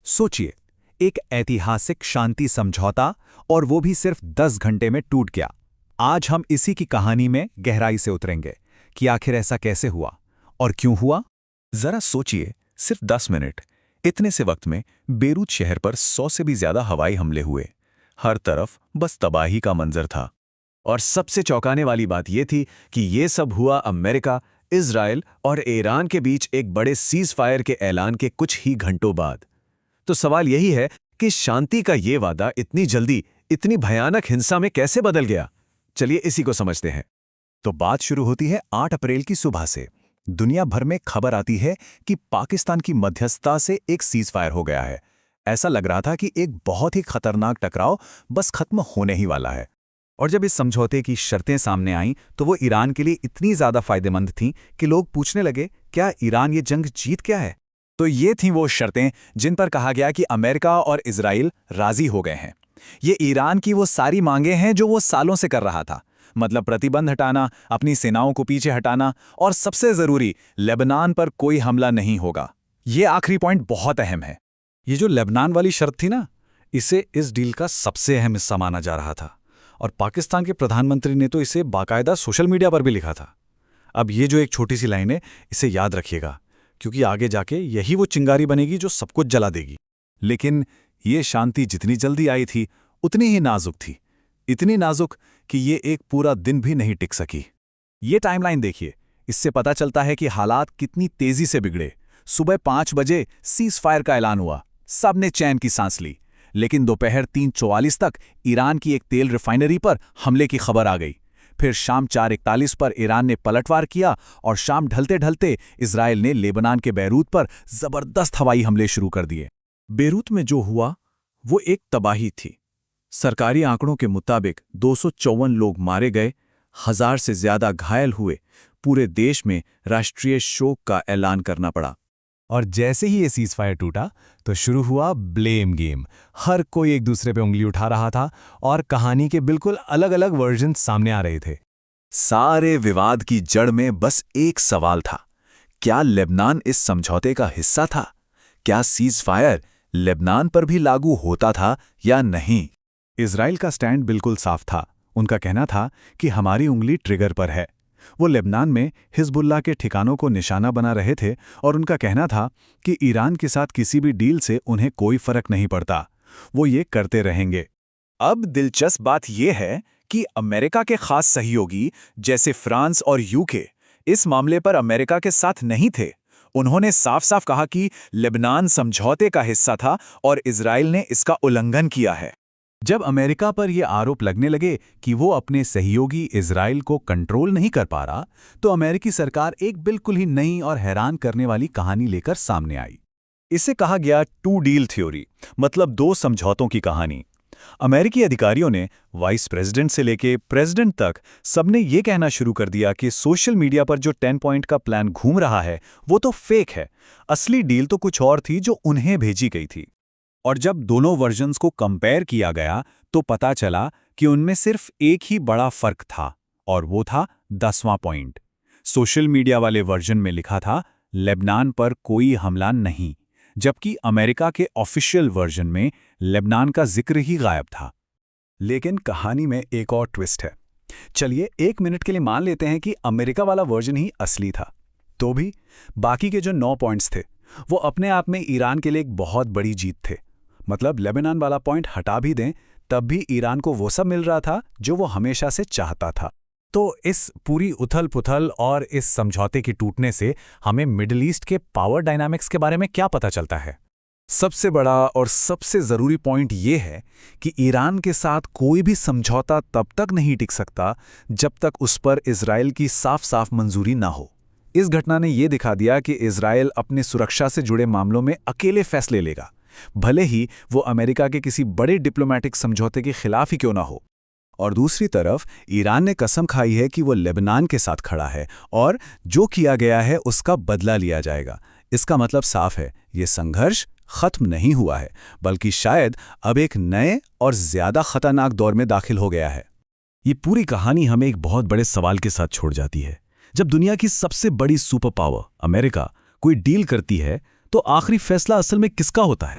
सोचिए, एक ऐतिहासिक शांति समझौता, और वो भी सिर्फ 10 घंटे में टूट गया। आज हम इसी की कहानी में गहराई से उतरेंगे कि आखिर ऐसा कैसे हुआ और क्यों हुआ। जरा सोचिए, सिर्फ 10 मिनट। इतने से वक्त में बेरूत शहर पर 100 से भी ज्यादा हवाई हमले हुए। हर तरफ बस तबाही का मंजर था। और सबसे चौंकाने वाली बात यह थी कि ये सब हुआ अमेरिका, इजराइल और ईरान के बीच एक बड़े सीज फायर के ऐलान के कुछ ही घंटों बाद। तो सवाल यही है कि शांति का ये वादा इतनी जल्दी इतनी भयानक हिंसा में कैसे बदल गया। चलिए इसी को समझते हैं। तो बात शुरू होती है 8 अप्रैल की सुबह से। दुनिया भर में खबर आती है कि पाकिस्तान की मध्यस्थता से एक सीज फायर हो गया है। ऐसा लग रहा था कि एक बहुत ही खतरनाक टकराव बस खत्म होने ही वाला है। और जब इस समझौते की शर्तें सामने आईं तो वो ईरान के लिए इतनी ज़्यादा फायदेमंद थीं कि लोग पूछने लगे, क्या ईरान ये जंग जीत गया है? तो ये थीं वो शर्तें जिन पर कहा गया कि अमेरिका और इजराइल राजी हो गए हैं। ये ईरान की वो सारी मांगें हैं जो वो सालों से कर रहा था। मतलब प्रतिबंध हटाना, अपनी सेनाओं को पीछे हटाना, और सबसे ज़रूरी, लेबनान पर कोई हमला नहीं होगा। ये आखिरी पॉइंट बहुत अहम है। ये जो लेबनान वाली शर्त थी ना, इसे इस डील का सबसे अहम हिस्सा माना जा रहा था। और पाकिस्तान के प्रधानमंत्री ने तो इसे बाकायदा सोशल मीडिया पर भी लिखा था। अब ये जो एक छोटी सी लाइन है, इसे याद रखिएगा, क्योंकि आगे जाके यही वो चिंगारी बनेगी जो सब कुछ जला देगी। लेकिन ये शांति जितनी जल्दी आई थी उतनी ही नाजुक थी। इतनी नाजुक कि ये एक पूरा दिन भी नहीं टिक सकी। ये टाइमलाइन देखिए, इससे पता चलता है कि हालात कितनी तेजी से बिगड़े। सुबह 5 बजे सीज फायर का ऐलान हुआ, सबने चैन की सांस ली। लेकिन दोपहर 3:44 तक ईरान की एक तेल रिफाइनरी पर हमले की खबर आ गई। फिर शाम 4:41 पर ईरान ने पलटवार किया और शाम ढलते ढलते इजराइल ने लेबनान के बैरूत पर जबरदस्त हवाई हमले शुरू कर दिए। बेरूत में जो हुआ वो एक तबाही थी। सरकारी आंकड़ों के मुताबिक 254 लोग मारे गए, 1000 से ज्यादा घायल हुए। पूरे देश में राष्ट्रीय शोक का ऐलान करना पड़ा। और जैसे ही ये सीज फायर टूटा तो शुरू हुआ ब्लेम गेम। हर कोई एक दूसरे पे उंगली उठा रहा था और कहानी के बिल्कुल अलग अलग वर्जन सामने आ रहे थे। सारे विवाद की जड़ में बस एक सवाल था, क्या लेबनान इस समझौते का हिस्सा था? क्या सीज फायर लेबनान पर भी लागू होता था या नहीं? इजराइल का स्टैंड बिल्कुल साफ था। उनका कहना था कि हमारी उंगली ट्रिगर पर है। वो लेबनान में हिजबुल्लाह के ठिकानों को निशाना बना रहे थे और उनका कहना था कि ईरान के साथ किसी भी डील से उन्हें कोई फर्क नहीं पड़ता, वो ये करते रहेंगे। अब दिलचस्प बात यह है कि अमेरिका के खास सहयोगी जैसे फ्रांस और यूके इस मामले पर अमेरिका के साथ नहीं थे। उन्होंने साफ साफ कहा कि लेबनान समझौते का हिस्सा था और इजराइल ने इसका उल्लंघन किया है। जब अमेरिका पर यह आरोप लगने लगे कि वो अपने सहयोगी इजराइल को कंट्रोल नहीं कर पा रहा, तो अमेरिकी सरकार एक बिल्कुल ही नई और हैरान करने वाली कहानी लेकर सामने आई। इसे कहा गया 2 डील थ्योरी, मतलब 2 समझौतों की कहानी। अमेरिकी अधिकारियों ने वाइस प्रेसिडेंट से लेके प्रेसिडेंट तक सबने ये कहना शुरू कर दिया कि सोशल मीडिया पर जो 10 पॉइंट का प्लान घूम रहा है वो तो फेक है। असली डील तो कुछ और थी जो उन्हें भेजी गई थी। और जब दोनों वर्जन्स को कंपेयर किया गया तो पता चला कि उनमें सिर्फ एक ही बड़ा फर्क था, और वो था 10वां पॉइंट। सोशल मीडिया वाले वर्जन में लिखा था लेबनान पर कोई हमला नहीं, जबकि अमेरिका के ऑफिशियल वर्जन में लेबनान का जिक्र ही गायब था। लेकिन कहानी में एक और ट्विस्ट है। चलिए 1 मिनट के लिए मान लेते हैं कि अमेरिका वाला वर्जन ही असली था। तो भी बाकी के जो 9 पॉइंट्स थे वो अपने आप में ईरान के लिए एक बहुत बड़ी जीत थे। मतलब लेबनान वाला पॉइंट हटा भी दें तब भी ईरान को वो सब मिल रहा था जो वो हमेशा से चाहता था। तो इस पूरी उथल पुथल और इस समझौते के टूटने से हमें मिडिल ईस्ट के पावर डायनामिक्स के बारे में क्या पता चलता है? सबसे बड़ा और सबसे ज़रूरी पॉइंट ये है कि ईरान के साथ कोई भी समझौता तब तक नहीं टिक सकता जब तक उस पर इजराइल की साफ साफ मंजूरी ना हो। इस घटना ने यह दिखा दिया कि इजराइल अपनी सुरक्षा से जुड़े मामलों में अकेले फैसले लेगा, भले ही वो अमेरिका के किसी बड़े डिप्लोमैटिक समझौते के खिलाफ ही क्यों ना हो। और दूसरी तरफ ईरान ने कसम खाई है कि वो लेबनान के साथ खड़ा है और जो किया गया है उसका बदला लिया जाएगा। इसका मतलब साफ है, ये संघर्ष खत्म नहीं हुआ है, बल्कि शायद अब एक नए और ज्यादा खतरनाक दौर में दाखिल हो गया है। ये पूरी कहानी हमें एक बहुत बड़े सवाल के साथ छोड़ जाती है। जब दुनिया की सबसे बड़ी सुपर पावर अमेरिका कोई डील करती है तो आखिरी फैसला असल में किसका होता है?